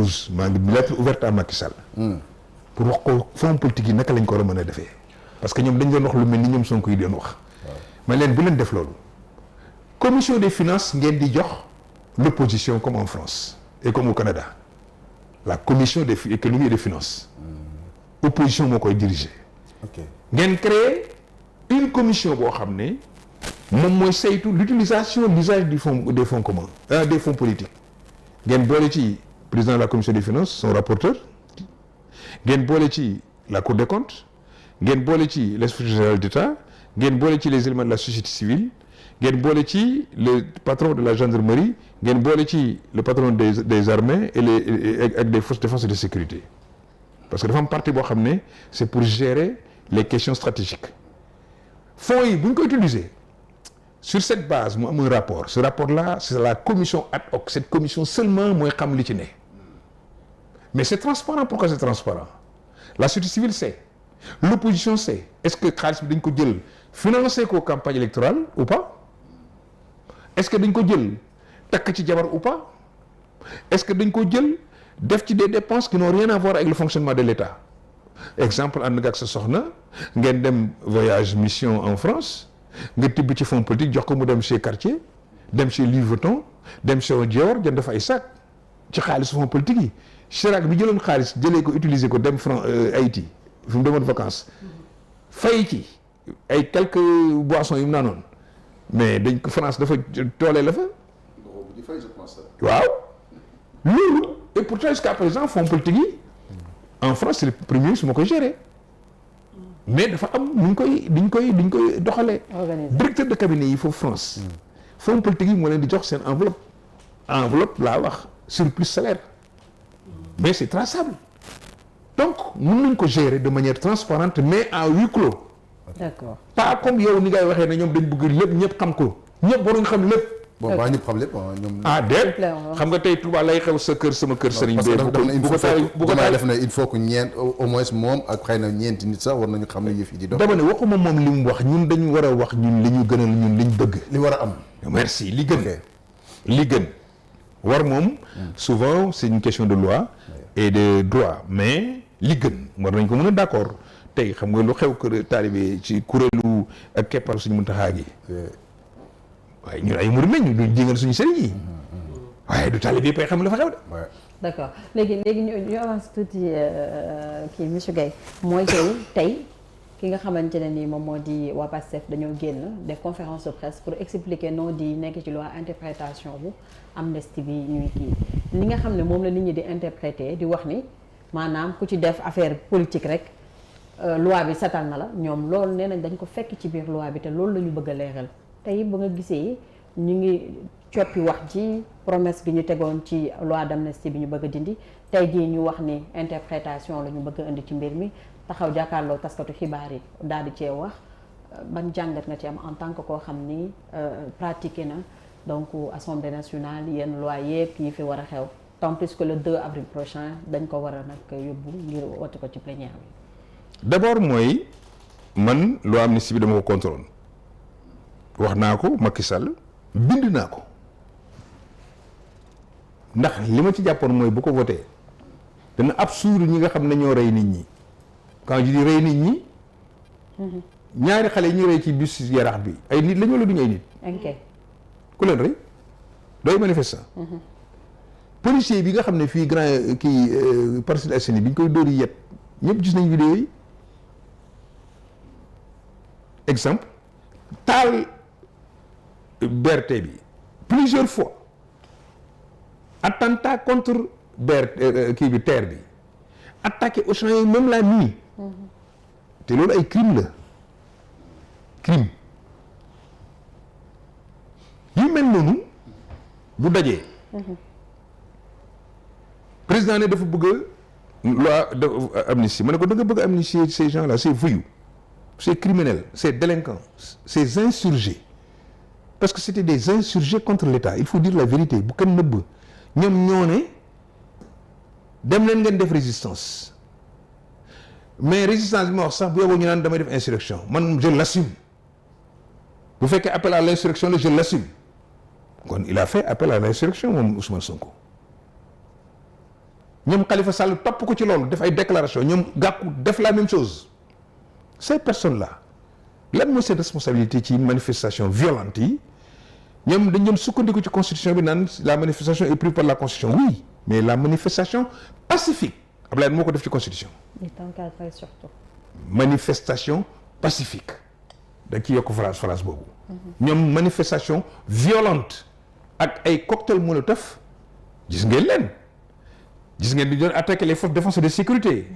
2012 maa ngi lettre ouverte à Macky Sall. pour wax ko fonds politique yi naka lañ ko war a mën a defee. parce que ñoom dañ doon wax lu mel ni ñoom Sonko yi doon wax. ma leen bu leen def loolu. commission des finances ngeen di jox l'opposition comme en France et comme au Canada. la commission des économie et des finances. opposition moo koy diriger. ok ngeen créer une commission boo xam ne moom mooy saytu l'usage des fonds communs des fonds politiques. ngeen boole ci président de la commission des finances son rapporteur ngeen boole ci la cour des comptes ngeen boole ci l'inspection générale d'État ngeen boole ci les éléments de la société civile ngeen boole ci le patron de la gendarmerie ngeen boole ci le patron des armées et ak des forces de défense et de sécurité parce que dafa am partie boo xam ne c'est pour gérer les questions stratégiques fonds yi bu ñu ko utiliser sur cette base mu am un rapport ce rapport là c'est la commission ad hoc cette commission seulement mooy xam li ci ne mais c'est transparent. Pourquoi c'est transparent? La société civile sait, l'opposition sait. Est-ce que xaalis bi dañ ko jël financer ko campagne électorale ou pas? Est-ce que dañ ko jël takk ci jabar ou pas? Est-ce que dañ ko jël def ci des dépenses qui n'ont rien à voir avec le fonctionnement de l'État? Exemple, ànd nga ak sa soxna ngeen dem voyage mission en France nga tibb ci fonds politique jox ko mu dem chez Cartier dem chez Louis Vuitton dem chez Dior jënd fa ay sac ci xaalis fonds politique yi. Chirac bi jëloon xaalis jëlee ko utiliser ko dem Haïti fi mu demoon vacances fay ci ay quelques boissons yu mu naanoon mais dañ ko France dafa toolee la fa. waaw loolu et pourtant jusqu'à présent fonds politique yi en France c'est le premier ministre moo koy gérer mais dafa am nu ñu koy doxalee. directeur de cabinet yi foofu France. fonds politique yi moo leen di jox seen enveloppe laa wax surplus salaire. mais c'est traçable donc mën nañ ko gérer de manière transparente mais à huis clos. D'accord. Pas comme yow ni ngay waxee ne ñoom dañ bëgg lépp ñëpp xam ko ñëpp waruñ xam lépp. bon baa ñëpp xam lépp ñoom. déet xam nga tey Touba lay xew sa kër sama kër sëriñ bee bu ko taal def na il faut que ñeent au moins moom ak xëy na ñeenti nit sax war nañu xam ne yëf yi di dox. dama ne waxuma moom li mu wax ñun dañu war a wax ñun li ñu gënal ñun li ñu bëgg. li war a am. merci li gën war moom souvent c'est une question de loi et de droit mais li gën war nañ ko mën a d'accord tey xam nga lu xew kër taalibe ci kuréelu ak keppar suñu Muntaxa gi waaye ñun ay murid lañu duñ jéngal suñu sëriñ yi waaye du taalibe yëpp ay xam la fa xew de. D'accord léegi ñu avance tuuti kii monsieur Gaye mooy tey ki nga xamante ne ni moom moo di waa PASTEF dañoo génn def conférence de presse pour expliquer non di nekk ci loi interprétation bu amnistie bi ñuy kii li nga xam ne moom la nit ñi di interpréter di wax ni maanaam ku ci def affaire politique rek loi bi satal na la ñoom loolu nee nañ dañ ko fekk ci biir loi bi te loolu la ñu bëgg a leeral tey ba nga gisee ñu ngi coppi wax ci promesse bi ñu tegoon ci loi d'amnistie bi ñu bëgg a dindi tey jii ñu wax ni interprétation la ñu bëgg a indi ci mbir mi taxaw jàkkaarloo taskatu xibaar yi daal di cee wax ban jàngat nga ci am en tant que koo xam ni pratiqué na donc assemblée nationale yenn loi yëpp yi fi war a xew tant plus que le 2 avril prochain dañ ko war a nag yóbbu ngir wote ko ci plénière bi. D'abord mooy man loi amnistie bi dama ko contrôle wax naa ko Macky Sall bind naa ko ndax li ma ci jàppoon mooy bu ko voté dana absurde ñi nga xam ne ñoo rey nit ñi. quand je dis rey nit ñi ñaari xale yi ñu rey ci bus Yaraax bi ay nit lañu wala duñu ay nit. ok ku leen rey dooy manifestant. policier bi nga xam ne fii grand kii Parcelles Assainies bi ñu koy dóori yet ñëpp gis nañ vidéo yi exemple taal BRT bi plusieurs fois attentat contre kii bi terre bi attaqué Auchan yi même la nuit. te loolu ay crime la crime yu mel noonu bu dajee président ne dafa bëgg loi de amnistie ma ne ko da nga bëgg amnistier ces gens là ces voyous ces criminels ces délinquants ces insurgés parce que c'était des insurgés contre l'État il faut dire la vérité bu kenn nëbb ñoom ñoo ne dem leen ngeen def résistance mais résistance bi ma wax sax bu yóbboo ñu naan damay def insurrection man je l'assume bu fekkee appel à l'insurrection la je l'assume kon il a fait appel à l'insurrection moom Ousmane Sonko ñoom Khalifa Sall topp ko ci loolu def ay déclaration ñoom Gakou def la même chose ces personnes là lan mooy seen responsabilité ci manifestation violente yi ñoom dañ doon sukkandiku ci constitution bi naan la manifestation est prise par la constitution oui mais la manifestation pacifique Abdoulaye moo ko def ci constitution. surtout. manifestation pacifique dañ ci yokk phrase boobu. ñoom manifestation violente ak ay cocktail molotov gis ngeen leen gis ngeen ni ñu doon attaquer les forces de défense et de sécurité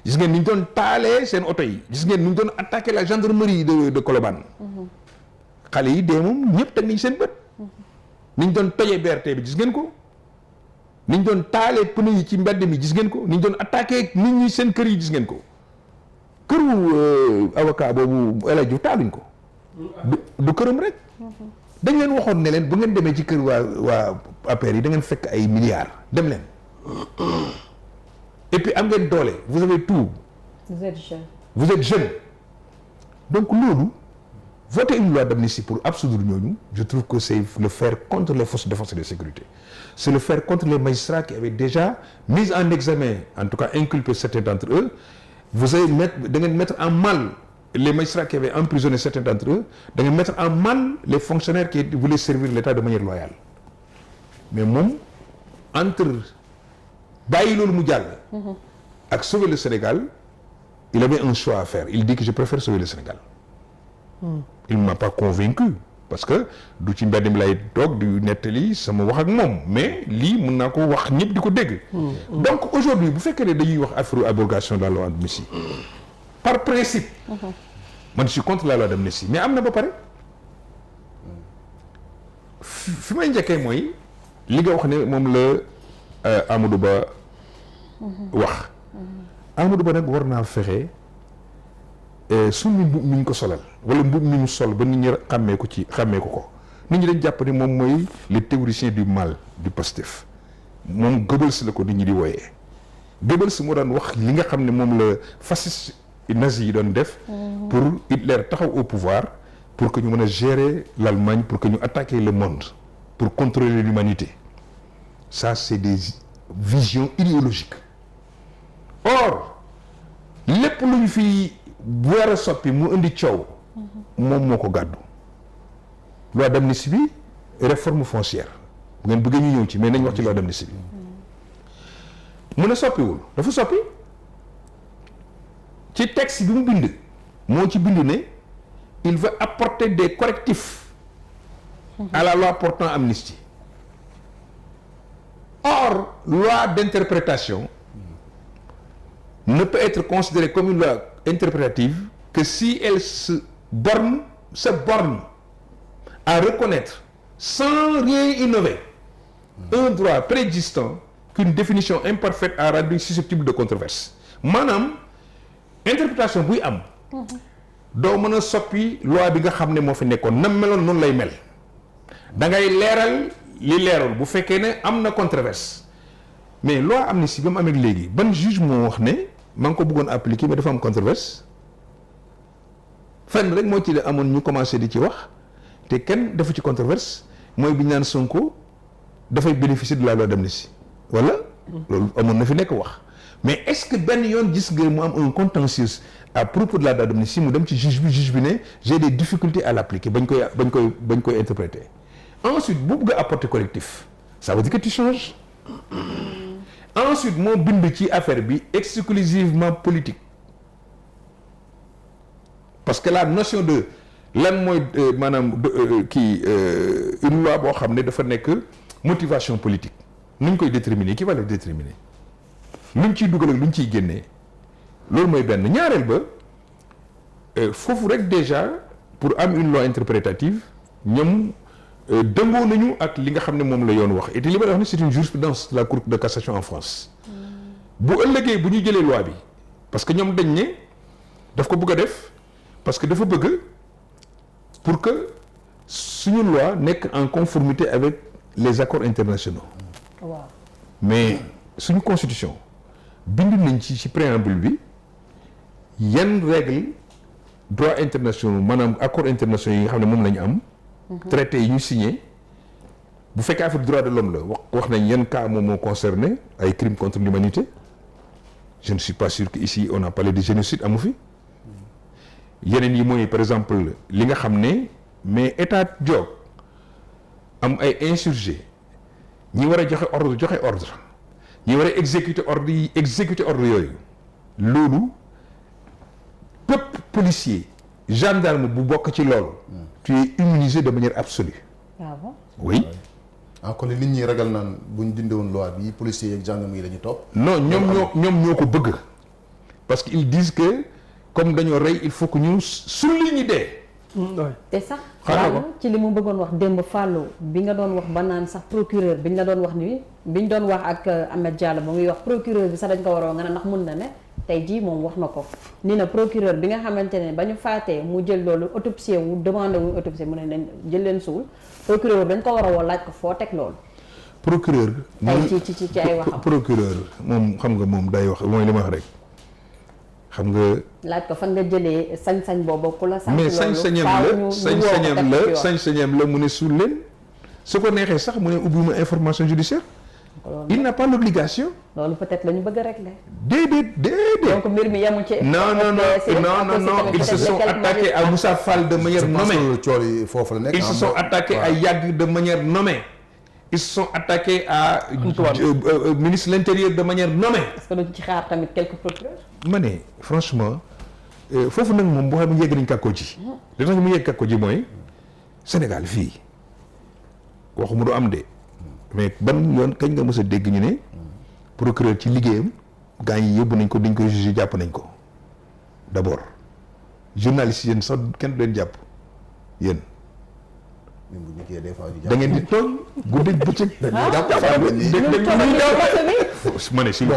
gis ngeen ni ñu doon taalee seen oto yi gis ngeen ni ñu doon attaquer la gendarmerie de Colobane xale yi dee moom ñëpp teg nañ seen bët ni ñu doon tojee BRT bi gis ngeen ko ni ñu doon taalee pneu yi ci mbedd mi gis ngeen ko ni ñu doon attaquer nit ñi seen kër yi gis ngeen ko këru avocat boobu El Hadj Diouf taaluñ ko du këram rek dañ leen waxoon ne leen bu ngeen demee ci kër waa APR yi da ngeen fekk ay milliards dem leen et puis am ngeen doole vous avez tout. vous êtes jeune donc loolu voter une loi d'amnistie pour absoudre ñooñu je trouve que c'est le faire contre les forces de défense et de sécurité c'est le faire contre les magistrats qui avaient déjà mis en examen en tout cas inculpé certains d'entre eux vous allez da ngeen mettre en mal les magistrats qui avaient emprisonné certains d'entre eux da ngeen mettre en mal les fonctionnaires qui voulaient servir l'État de manière loyale mais moom entre bàyyi loolu mu jàll ak sauver le Sénégal il avait un choix à faire il dit que je préfère sauver le Sénégal il m'a pas convaincu parce que du ci mbedd mi lay toog di nettali sama wax ak moom mais lii mën naa ko wax ñëpp di ko dégg donc aujourd'hui bu fekkee ne dañuy wax affaire abrogation de la loi d'amnistie par principe man je suis contre la loi d'amnistie mais am na ba pare fi may njëkkee mooy li nga wax ne moom la Amadou Ba wax Amadou Ba nag war naa fexe suñu mbub mi ñu ko solal wala mbub mi ñu sol ba nit ñi xàmmee ko nit ñi dañ jàpp ne moom mooy le théoricien du mal du Pastef moom Goebbels la ko nit ñi di wooyee Goebbels moo daan wax li nga xam ne moom la fasciste nazi yi doon def pour Hitler taxaw au pouvoir pour que ñu mën a gérer l'Allemagne pour que ñu attaquer le monde pour contrôler l'humanité ça c'est des visions idéologiques or lépp lu ñu fi war a soppi mu indi coow moom moo ko gàddu loi d'amnistie bi réforme foncière bu ngeen bëggee ñu ñëw ci mais nañ wax ci loi d'amnistie bi mu ne soppiwul dafa soppi ci texte bi mu bind moo ci bind ne il veut apporter des correctifs à la loi portant amnistie or loi d'interprétation ne peut être considérée comme une loi interprétative que si elle se borne à reconnaître sans rien innover un droit préexistant qu'une définition imparfaite a rendu susceptible de controverse maanaam interprétation buy am doo mën a soppi loi bi nga xam ne moo fi nekkoon nam meloon noonu lay mel da ngay leeral li leerul bu fekkee ne am na controverse mais loi amnistie ba mu amee léegi ban juge moo wax ne maa ngi ko bëggoon appliquer mais dafa am controverse fenn rek moo ci amoon ñu commencé di ci wax te kenn defu ci controverse mooy bi ñu naan Sonko dafay bénéficier de la loi d'amnistie wala loolu amoon na fi nekk wax mais est-ce que benn yoon gis nga mu am un contentieux à propos de la loi d'amnistie mu dem ci juge bi ne j'ai des difficultés à l'appliquer bañ koy interpréter ensuite bu bëgg a apporter correctif ça veut dire que tu changes ensuite moo bind ci affaire bi exclusivement politique parce que la notion de lan mooy maanaam une loi boo xam ne dafa nekk motivation politique nu ñu koy déterminer qui va le déterminer luñ ciy dugal ak luñ ciy génnee loolu mooy benn ñaareel ba foofu rek déjà pour am une loi interprétative ñoom dëngoo nañu ak li nga xam ne moom la yoon wax et li ma wax ne c'est une jurisprudence de la Cour de cassation en France bu ëllëgee bu ñu jëlee loi bi parce que ñoom dañ ne daf ko bëgg a def parce que dafa bëgg pour que suñu loi nekk en conformité avec les accords internationaux mais suñu constitution bind nañ ci préambule bi yan règle droit internationaux maanaam accords internationaux yi nga xam ne moom la ñu am traité yi ñu signé bu fekkee affaire droit de l'homme la wax nañ yan cas moom moo concerné ay crimes contre l'humanité je ne suis pas sûr que ici on a parlé de génocide amu fi yeneen yi mooy par exemple li nga xam ne mais état jóg am ay insurgés ñi war a joxe ordre ñi war a exécuter ordre yooyu loolu bépp policier gendarme bu bokk ci loolu tu es immunisé de manière absolue. Ah bon? Oui. kon nit ñi ragal naan bu ñu dindewoon loi bi policiers yeeg gendarme yi la ñu topp. non ñoom ñoo ko bëgg parce que ils disent que comme dañoo rey il faut que ñu sulli ñi dee. te sax Fallou ci li mu bëggoon wax démb Fallou bi nga doon wax ba naan sax procureur bi ñu la doon wax ni bi ñu doon wax ak Ahmed Diallo ba muy wax procureur bi sax dañ ko waroon nga ne ndax mun na ne tey jii moom wax na ko ni na procureur bi nga xamante ne ba ñu faatee mu jël loolu autopsie wu demandé wu autopsie mu ne leen jël leen suul procureur bi dañ ko war a woo laaj ko foo teg loolu. procureur. tey ci ay waxam procureur moom xam nga moom day wax mooy li ma wax rek. xam nga. laaj ko fan nga jëlee sañ-sañ boobu ku la. mais sañ-sañam la mu ne suul leen su ko neexee sax mu ne ubbiwuma information judiciaire. il n'a pas l'obligation. loolu peut-être la ñu bëgg a régler. déedéet. donc mbir mi yemu ci. non ils se sont attaqués à Moussa Fall de manière nommée. foofu la nekk. ils se sont attaqués à Yagg de manière nommée. ils se sont attaqués à ministre de l'Intérieur de manière nommée. est-ce que duñ ci xaar tamit quelques procureurs. ma ne franchement foofu nag moom boo xam ne yegg nañ kàkkoo ji. li tax mu yegg kàkkoo ji mooy Sénégal fii waxuma du am de mais ban yoon kañ nga mës a dégg ñu ne procureur ci liggéeyam gaa yi yóbbu nañ ko dañ koy jugé jàpp nañ ko d'abord journaliste yéen sax kenn du leen jàpp yéen. da ngeen di tooñ guddeeg bëccëg. ah ma ne si